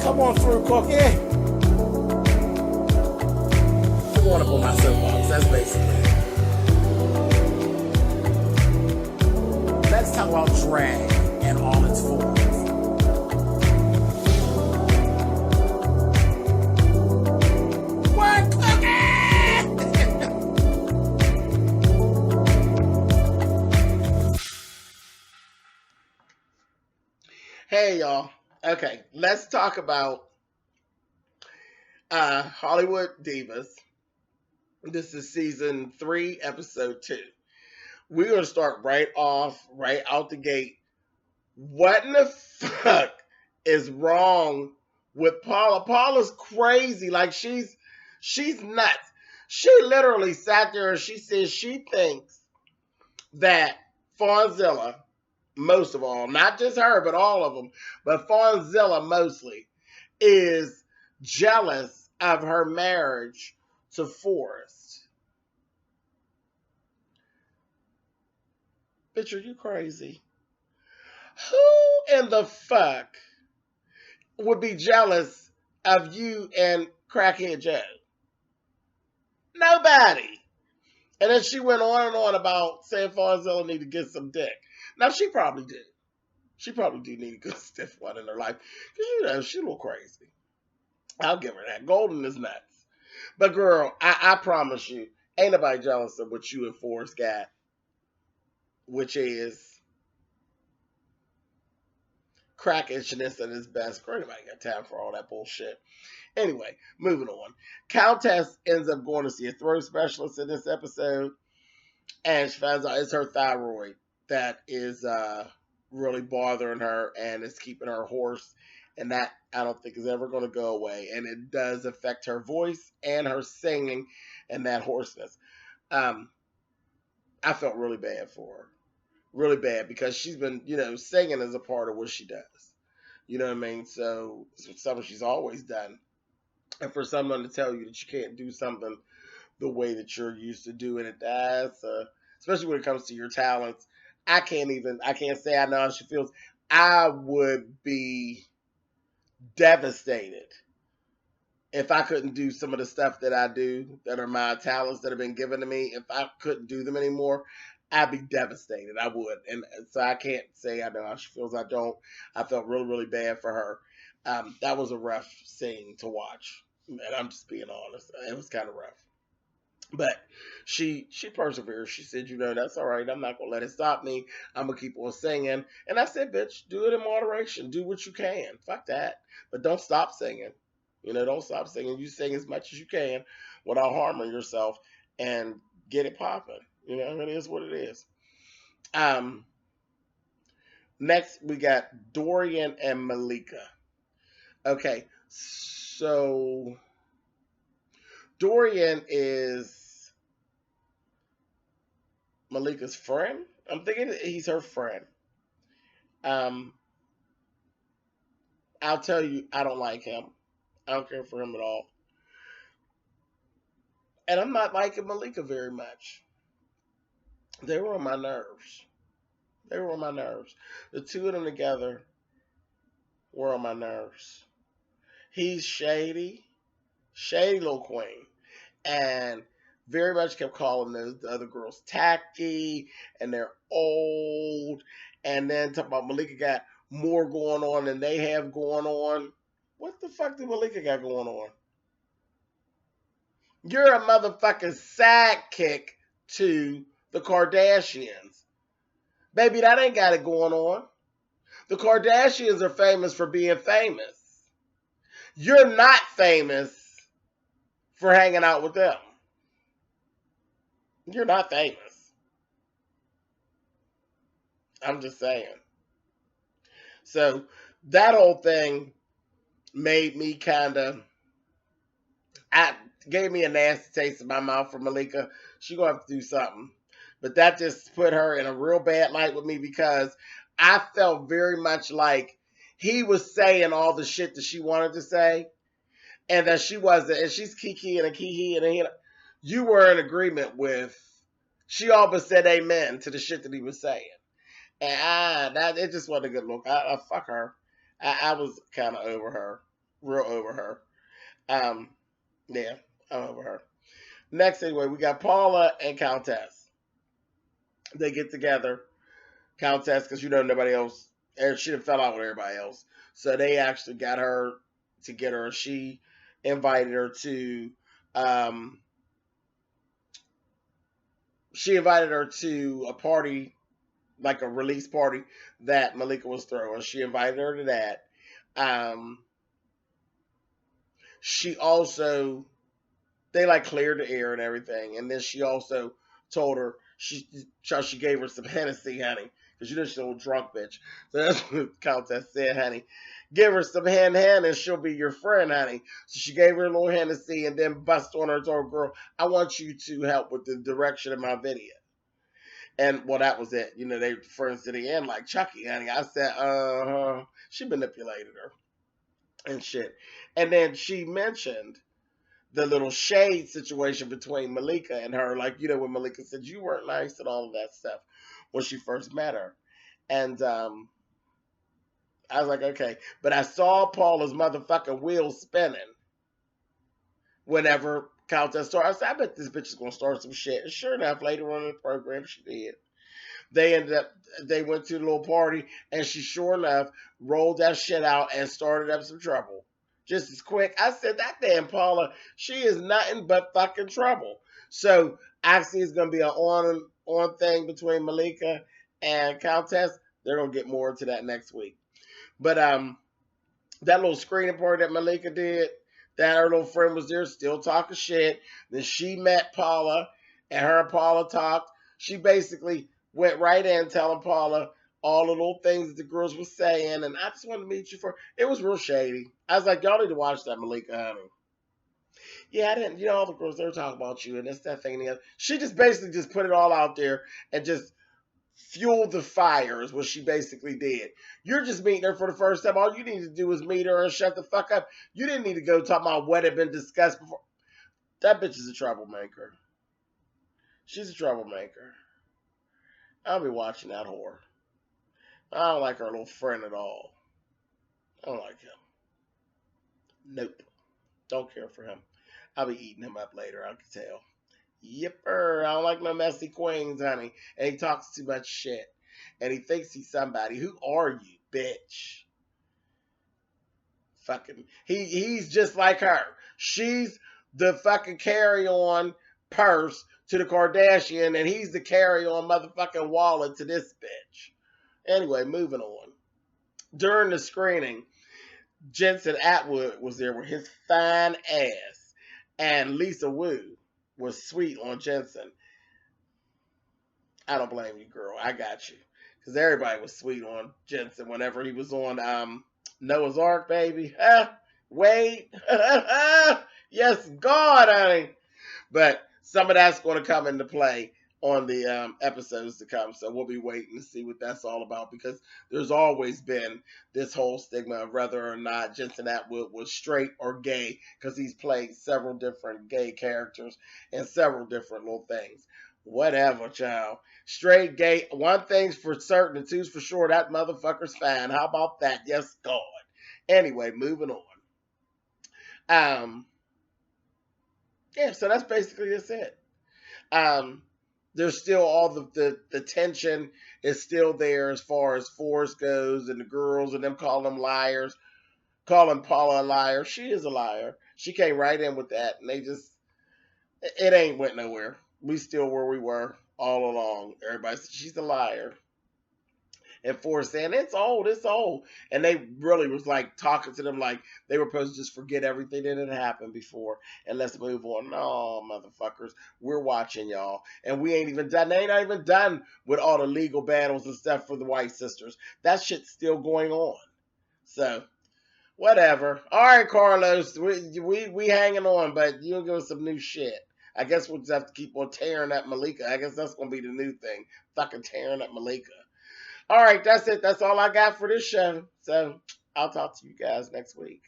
Come on through, Cookie. I want to put my soapbox. That's basically it. Let's talk about drag and all its forms. What, Cookie? Hey, y'all. Okay, let's talk about Hollywood Divas. This is season 3, episode 2. We're going to start right out the gate. What in the fuck is wrong with Paula? Paula's crazy. Like, she's nuts. She literally sat there and she says she thinks that Fonzilla, most of all, not just her, but all of them, but Fonzilla mostly, is jealous of her marriage to Forrest. Bitch, are you crazy? Who in the fuck would be jealous of you and Crackhead Joe? Nobody. And then she went on and on about saying Fonzilla need to get some dick. Now, she probably did. She probably do need a good stiff one in her life. Because, she's a little crazy. I'll give her that. Golden is nuts. But, girl, I promise you, ain't nobody jealous of what you and Forrest got. Which is crack itchiness at its best. Girl, nobody got time for all that bullshit. Anyway, moving on. Countess ends up going to see a throat specialist in this episode. And she finds out it's her thyroid that is really bothering her and is keeping her hoarse, and that I don't think is ever going to go away, and it does affect her voice and her singing and that hoarseness. I felt really bad for her, really bad, because she's been, singing as a part of what she does, you know what I mean? So it's something she's always done, and for someone to tell you that you can't do something the way that you're used to doing it, that's especially when it comes to your talents. I can't say I know how she feels. I would be devastated if I couldn't do some of the stuff that I do, that are my talents that have been given to me. If I couldn't do them anymore, I'd be devastated. I would. And so I can't say I know how she feels. I don't. I felt really, really bad for her. That was a rough scene to watch. And I'm just being honest. It was kind of rough. But she persevered. She said, that's all right. I'm not going to let it stop me. I'm going to keep on singing. And I said, bitch, do it in moderation. Do what you can. Fuck that. But don't stop singing. Don't stop singing. You sing as much as you can without harming yourself and get it popping. It is what it is. Next, we got Dorian and Malika. Okay, so Dorian is Malika's friend. I'm thinking he's her friend. I'll tell you, I don't like him. I don't care for him at all. And I'm not liking Malika very much. They were on my nerves. The two of them together were on my nerves. He's shady little queen. And very much kept calling the other girls tacky, and they're old, and then talking about Malika got more going on than they have going on. What the fuck did Malika got going on? You're a motherfucking sidekick to the Kardashians. Baby, that ain't got it going on. The Kardashians are famous for being famous. You're not famous for hanging out with them. You're not famous. I'm just saying. So that whole thing made me gave me a nasty taste in my mouth for Malika. She gonna have to do something. But that just put her in a real bad light with me, because I felt very much like he was saying all the shit that she wanted to say, and that she wasn't, and she's kiki and a kiki and a, you were in agreement with. She all but said amen to the shit that he was saying. And it just wasn't a good look. Fuck her. I was kind of over her. Real over her. Yeah, I'm over her. Next, anyway, we got Paula and Countess. They get together. Countess, because nobody else, and she fell out with everybody else. So they actually got her to get her. She invited her to, um, a party, like a release party that Malika was throwing. She invited her to that. Um, she also, they like cleared the air and everything, and then she also told her she gave her some Hennessy, honey, because she's an old drunk bitch. So that's what Countess said, honey. Give her some hand and she'll be your friend, honey. So she gave her a little Hennessy and then bust on her and told her, girl, I want you to help with the direction of my video. And well, that was it. They friends to the end, like Chucky, honey. I said, She manipulated her and shit. And then she mentioned the little shade situation between Malika and her. Like, when Malika said you weren't nice and all of that stuff when she first met her. And I was like, okay. But I saw Paula's motherfucking wheels spinning whenever Countess started. I said, I bet this bitch is going to start some shit. And sure enough, later on in the program, she did. They went to the little party, and she sure enough rolled that shit out and started up some trouble. Just as quick. I said, that damn Paula, she is nothing but fucking trouble. So actually it's gonna be an on thing between Malika and Countess. They're gonna get more into that next week. But that little screening party that Malika did, that her little friend was there still talking shit. Then she met Paula, and her and Paula talked. She basically went right in telling Paula all the little things that the girls were saying, and I just wanted to meet you for. It was real shady. I was like, y'all need to watch that, Malika, honey. Yeah, I didn't. All the girls, they were talking about you and this, that thing, and the other. She just basically just put it all out there and just fueled the fire is what she basically did. You're just meeting her for the first time. All you need to do is meet her and shut the fuck up. You didn't need to go talk about what had been discussed before. That bitch is a troublemaker. She's a troublemaker. I'll be watching that whore. I don't like her little friend at all. I don't like him. Nope. Don't care for him. I'll be eating him up later, I can tell. Yipper. I don't like no messy queens, honey. And he talks too much shit. And he thinks he's somebody. Who are you, bitch? Fucking. He's just like her. She's the fucking carry-on purse to the Kardashian, and he's the carry-on motherfucking wallet to this bitch. Anyway, moving on. During the screening, Jensen Atwood was there with his fine ass, and Lisa Wu was sweet on Jensen. I don't blame you, girl. I got you. Because everybody was sweet on Jensen whenever he was on Noah's Ark, baby. Wait. Yes, God, honey. But some of that's going to come into play on the episodes to come. So we'll be waiting to see what that's all about, because there's always been this whole stigma of whether or not Jensen Atwood was straight or gay, because he's played several different gay characters and several different little things. Whatever, child. Straight, gay, one thing's for certain and two's for sure, that motherfucker's fine. How about that? Yes, God. Anyway, moving on. Yeah, so that's basically just it. There's still all the tension is still there as far as Forrest goes, and the girls and them calling them liars, calling Paula a liar. She is a liar. She came right in with that, and it ain't went nowhere. We still where we were all along. Everybody said she's a liar. And Forrest saying, it's old. And they really was like talking to them like they were supposed to just forget everything that had happened before and let's move on. No, motherfuckers, we're watching y'all. And we ain't even done, they ain't not even done with all the legal battles and stuff for the White Sisters. That shit's still going on. So, whatever. All right, Carlos, we hanging on, but you'll give us some new shit. I guess we'll just have to keep on tearing at Malika. I guess that's going to be the new thing. Fucking tearing at Malika. All right, that's it. That's all I got for this show. So I'll talk to you guys next week.